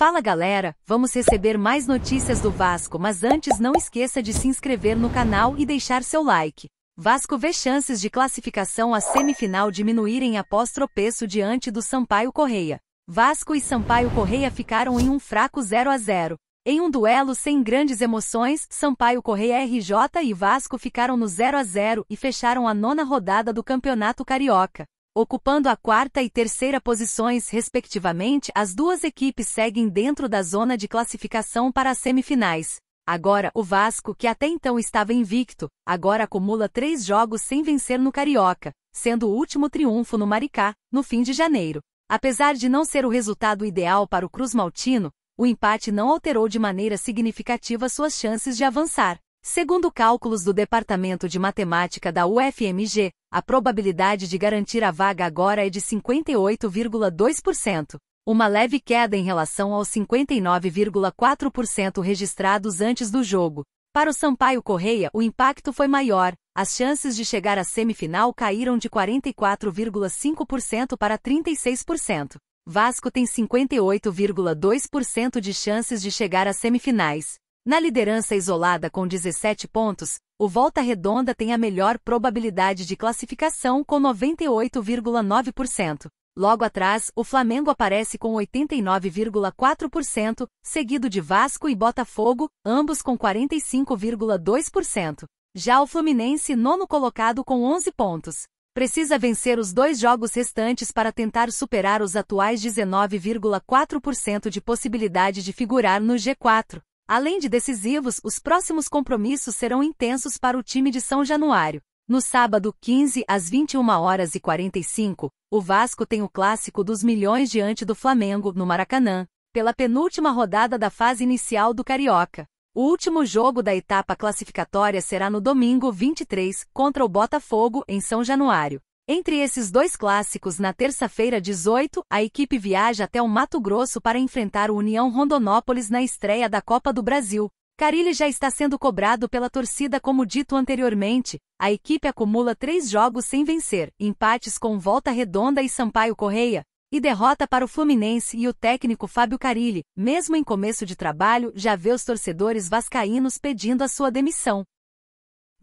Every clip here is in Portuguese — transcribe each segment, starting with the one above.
Fala galera, vamos receber mais notícias do Vasco, mas antes não esqueça de se inscrever no canal e deixar seu like. Vasco vê chances de classificação à semifinal diminuírem após tropeço diante do Sampaio Corrêa. Vasco e Sampaio Corrêa ficaram em um fraco 0-0. Em um duelo sem grandes emoções, Sampaio Corrêa RJ e Vasco ficaram no 0-0 e fecharam a 9ª rodada do Campeonato Carioca. Ocupando a 4ª e 3ª posições, respectivamente, as duas equipes seguem dentro da zona de classificação para as semifinais. Agora, o Vasco, que até então estava invicto, agora acumula 3 jogos sem vencer no Carioca, sendo o último triunfo no Maricá, no fim de janeiro. Apesar de não ser o resultado ideal para o Cruz-Maltino, o empate não alterou de maneira significativa suas chances de avançar. Segundo cálculos do Departamento de Matemática da UFMG, a probabilidade de garantir a vaga agora é de 58,2%, uma leve queda em relação aos 59,4% registrados antes do jogo. Para o Sampaio Corrêa, o impacto foi maior, as chances de chegar à semifinal caíram de 44,5% para 36%. Vasco tem 58,2% de chances de chegar às semifinais. Na liderança isolada com 17 pontos, o Volta Redonda tem a melhor probabilidade de classificação com 98,9%. Logo atrás, o Flamengo aparece com 89,4%, seguido de Vasco e Botafogo, ambos com 45,2%. Já o Fluminense, nono colocado com 11 pontos. Precisa vencer os 2 jogos restantes para tentar superar os atuais 19,4% de possibilidade de figurar no G4. Além de decisivos, os próximos compromissos serão intensos para o time de São Januário. No sábado 15 às 21h45, o Vasco tem o Clássico dos Milhões diante do Flamengo, no Maracanã, pela penúltima rodada da fase inicial do Carioca. O último jogo da etapa classificatória será no domingo 23, contra o Botafogo, em São Januário. Entre esses 2 clássicos, na terça-feira 18, a equipe viaja até o Mato Grosso para enfrentar o União Rondonópolis na estreia da Copa do Brasil. Carille já está sendo cobrado pela torcida como dito anteriormente, a equipe acumula 3 jogos sem vencer, empates com Volta Redonda e Sampaio Corrêa, e derrota para o Fluminense, e o técnico Fábio Carille, mesmo em começo de trabalho, já vê os torcedores vascaínos pedindo a sua demissão.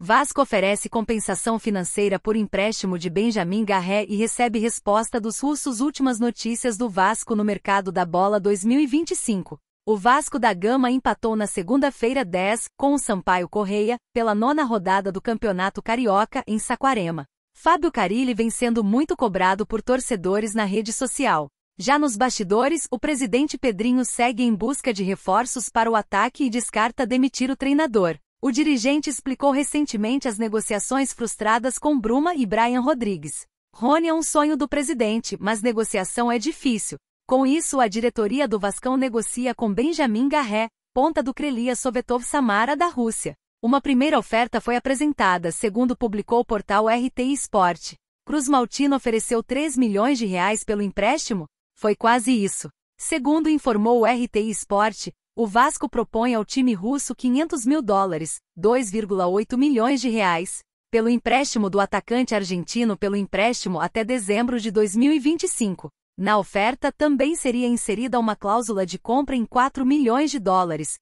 Vasco oferece compensação financeira por empréstimo de Benjamin Garré e recebe resposta dos russos. Últimas notícias do Vasco no mercado da bola 2025. O Vasco da Gama empatou na segunda-feira 10, com o Sampaio Corrêa, pela 9ª rodada do Campeonato Carioca, em Saquarema. Fábio Carille vem sendo muito cobrado por torcedores na rede social. Já nos bastidores, o presidente Pedrinho segue em busca de reforços para o ataque e descarta demitir o treinador. O dirigente explicou recentemente as negociações frustradas com Bruma e Brian Rodrigues. Rony é um sonho do presidente, mas negociação é difícil. Com isso, a diretoria do Vascão negocia com Benjamin Garré, ponta do Krylia Sovetov-Samara da Rússia. Uma primeira oferta foi apresentada, segundo publicou o portal RT Sport. Cruz-Maltino ofereceu 3 milhões de reais pelo empréstimo? Foi quase isso. Segundo informou o RT Sport, o Vasco propõe ao time russo $500 mil, 2,8 milhões de reais, pelo empréstimo do atacante argentino pelo empréstimo até dezembro de 2025. Na oferta também seria inserida uma cláusula de compra em $4 milhões,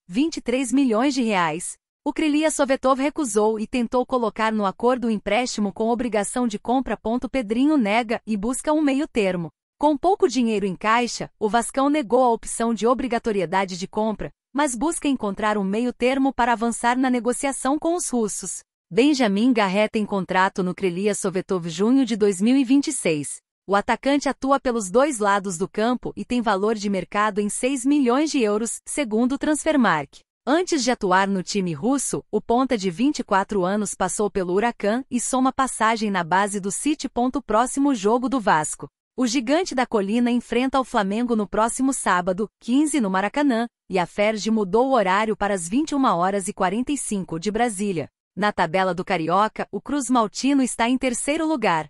23 milhões de reais. O Krylia Sovetov recusou e tentou colocar no acordo o empréstimo com obrigação de compra. Pedrinho nega e busca um meio termo. Com pouco dinheiro em caixa, o Vascão negou a opção de obrigatoriedade de compra, mas busca encontrar um meio termo para avançar na negociação com os russos. Benjamin Garré tem contrato no Krylia Sovetov junho de 2026. O atacante atua pelos 2 lados do campo e tem valor de mercado em 6 milhões de euros, segundo o Transfermarkt. Antes de atuar no time russo, o ponta de 24 anos passou pelo Huracan e soma passagem na base do City. Próximo jogo do Vasco. O Gigante da Colina enfrenta o Flamengo no próximo sábado, 15 no Maracanã, e a Ferg mudou o horário para as 21h45 de Brasília. Na tabela do Carioca, o Cruz-Maltino está em 3º lugar.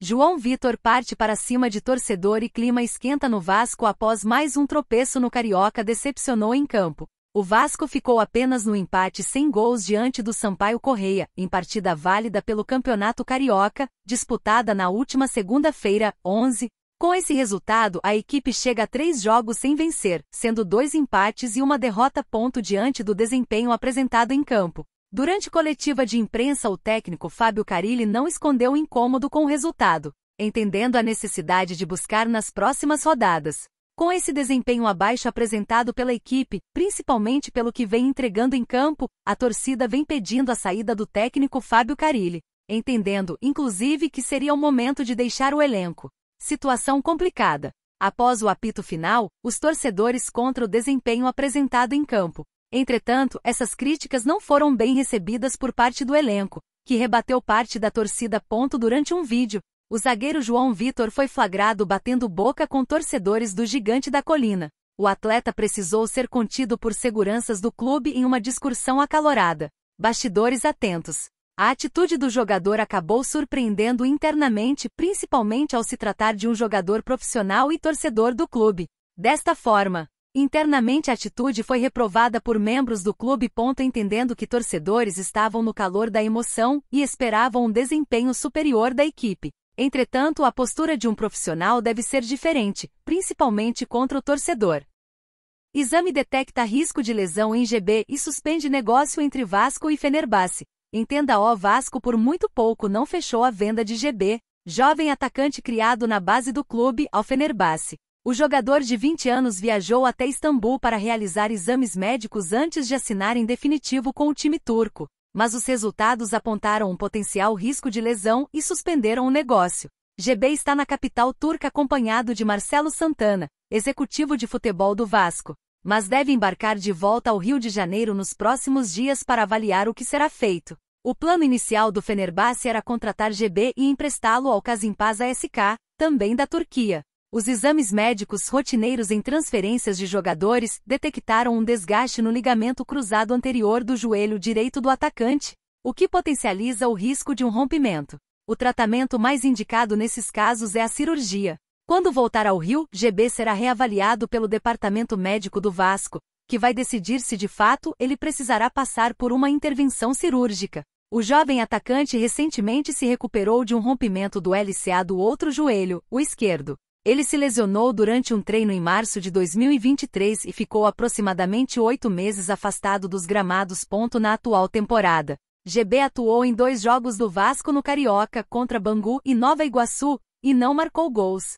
João Vitor parte para cima de torcedor e clima esquenta no Vasco após mais um tropeço no Carioca decepcionou em campo. O Vasco ficou apenas no empate sem gols diante do Sampaio Corrêa, em partida válida pelo Campeonato Carioca, disputada na última segunda-feira, 11, Com esse resultado, a equipe chega a 3 jogos sem vencer, sendo 2 empates e uma derrota. Diante do desempenho apresentado em campo. Durante coletiva de imprensa, o técnico Fábio Carille não escondeu o incômodo com o resultado, entendendo a necessidade de buscar nas próximas rodadas. Com esse desempenho abaixo apresentado pela equipe, principalmente pelo que vem entregando em campo, a torcida vem pedindo a saída do técnico Fábio Carille, entendendo, inclusive, que seria o momento de deixar o elenco. Situação complicada. Após o apito final, os torcedores contra o desempenho apresentado em campo. Entretanto, essas críticas não foram bem recebidas por parte do elenco, que rebateu parte da torcida. Durante um vídeo, o zagueiro João Vitor foi flagrado batendo boca com torcedores do Gigante da Colina. O atleta precisou ser contido por seguranças do clube em uma discussão acalorada. Bastidores atentos. A atitude do jogador acabou surpreendendo internamente, principalmente ao se tratar de um jogador profissional e torcedor do clube. Desta forma, internamente a atitude foi reprovada por membros do clube. Entendendo que torcedores estavam no calor da emoção e esperavam um desempenho superior da equipe. Entretanto, a postura de um profissional deve ser diferente, principalmente contra o torcedor. Exame detecta risco de lesão em GB e suspende negócio entre Vasco e Fenerbahçe. Entenda: o Vasco por muito pouco não fechou a venda de GB, jovem atacante criado na base do clube, ao Fenerbahçe. O jogador de 20 anos viajou até Istambul para realizar exames médicos antes de assinar em definitivo com o time turco, mas os resultados apontaram um potencial risco de lesão e suspenderam o negócio. GB está na capital turca acompanhado de Marcelo Santana, executivo de futebol do Vasco, mas deve embarcar de volta ao Rio de Janeiro nos próximos dias para avaliar o que será feito. O plano inicial do Fenerbahçe era contratar GB e emprestá-lo ao Kasimpasa SK, também da Turquia. Os exames médicos rotineiros em transferências de jogadores detectaram um desgaste no ligamento cruzado anterior do joelho direito do atacante, o que potencializa o risco de um rompimento. O tratamento mais indicado nesses casos é a cirurgia. Quando voltar ao Rio, GB será reavaliado pelo departamento médico do Vasco, que vai decidir se de fato ele precisará passar por uma intervenção cirúrgica. O jovem atacante recentemente se recuperou de um rompimento do LCA do outro joelho, o esquerdo. Ele se lesionou durante um treino em março de 2023 e ficou aproximadamente 8 meses afastado dos gramados. Na atual temporada, GB atuou em 2 jogos do Vasco no Carioca contra Bangu e Nova Iguaçu, e não marcou gols.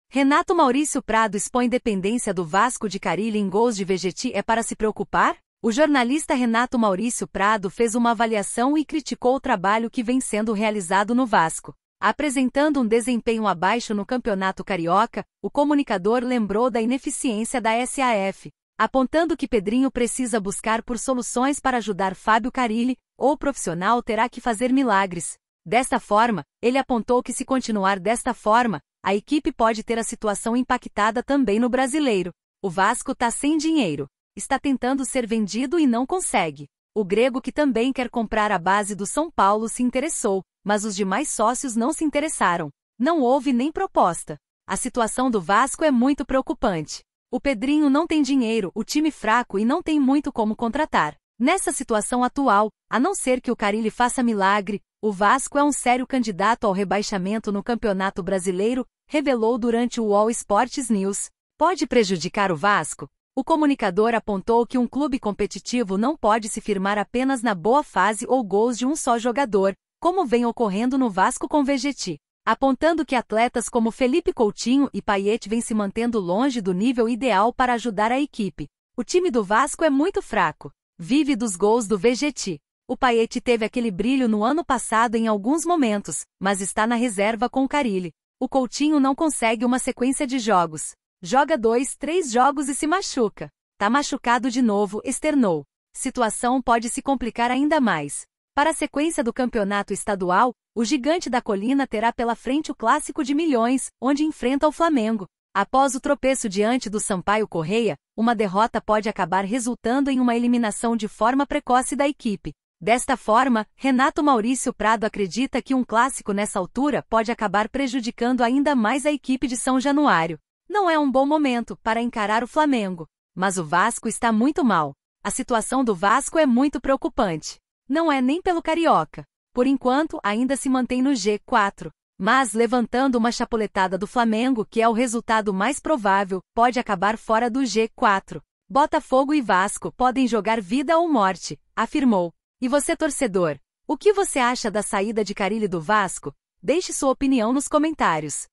Renato Maurício Prado expõe dependência do Vasco de Carille em gols de Vegetti. É para se preocupar? O jornalista Renato Maurício Prado fez uma avaliação e criticou o trabalho que vem sendo realizado no Vasco. Apresentando um desempenho abaixo no Campeonato Carioca, o comunicador lembrou da ineficiência da SAF, apontando que Pedrinho precisa buscar por soluções para ajudar Fábio Carille, ou o profissional terá que fazer milagres. Desta forma, ele apontou que se continuar desta forma, a equipe pode ter a situação impactada também no Brasileiro. O Vasco tá sem dinheiro. Está tentando ser vendido e não consegue. O grego, que também quer comprar a base do São Paulo, se interessou, mas os demais sócios não se interessaram. Não houve nem proposta. A situação do Vasco é muito preocupante. O Pedrinho não tem dinheiro, o time fraco e não tem muito como contratar. Nessa situação atual, a não ser que o Carille faça milagre, o Vasco é um sério candidato ao rebaixamento no Campeonato Brasileiro, revelou durante o All Sports News. Pode prejudicar o Vasco? O comunicador apontou que um clube competitivo não pode se firmar apenas na boa fase ou gols de um só jogador, como vem ocorrendo no Vasco com Vegetti, apontando que atletas como Felipe Coutinho e Payet vêm se mantendo longe do nível ideal para ajudar a equipe. O time do Vasco é muito fraco. Vive dos gols do Vegetti. O Payet teve aquele brilho no ano passado em alguns momentos, mas está na reserva com o Carille. O Coutinho não consegue uma sequência de jogos. Joga 2, 3 jogos e se machuca. Tá machucado de novo, externou. Situação pode se complicar ainda mais. Para a sequência do campeonato estadual, o Gigante da Colina terá pela frente o Clássico de Milhões, onde enfrenta o Flamengo. Após o tropeço diante do Sampaio Corrêa, uma derrota pode acabar resultando em uma eliminação de forma precoce da equipe. Desta forma, Renato Maurício Prado acredita que um clássico nessa altura pode acabar prejudicando ainda mais a equipe de São Januário. Não é um bom momento para encarar o Flamengo, mas o Vasco está muito mal. A situação do Vasco é muito preocupante. Não é nem pelo Carioca. Por enquanto, ainda se mantém no G4. Mas, levantando uma chapuletada do Flamengo, que é o resultado mais provável, pode acabar fora do G4. Botafogo e Vasco podem jogar vida ou morte, afirmou. E você, torcedor? O que você acha da saída de Carille do Vasco? Deixe sua opinião nos comentários.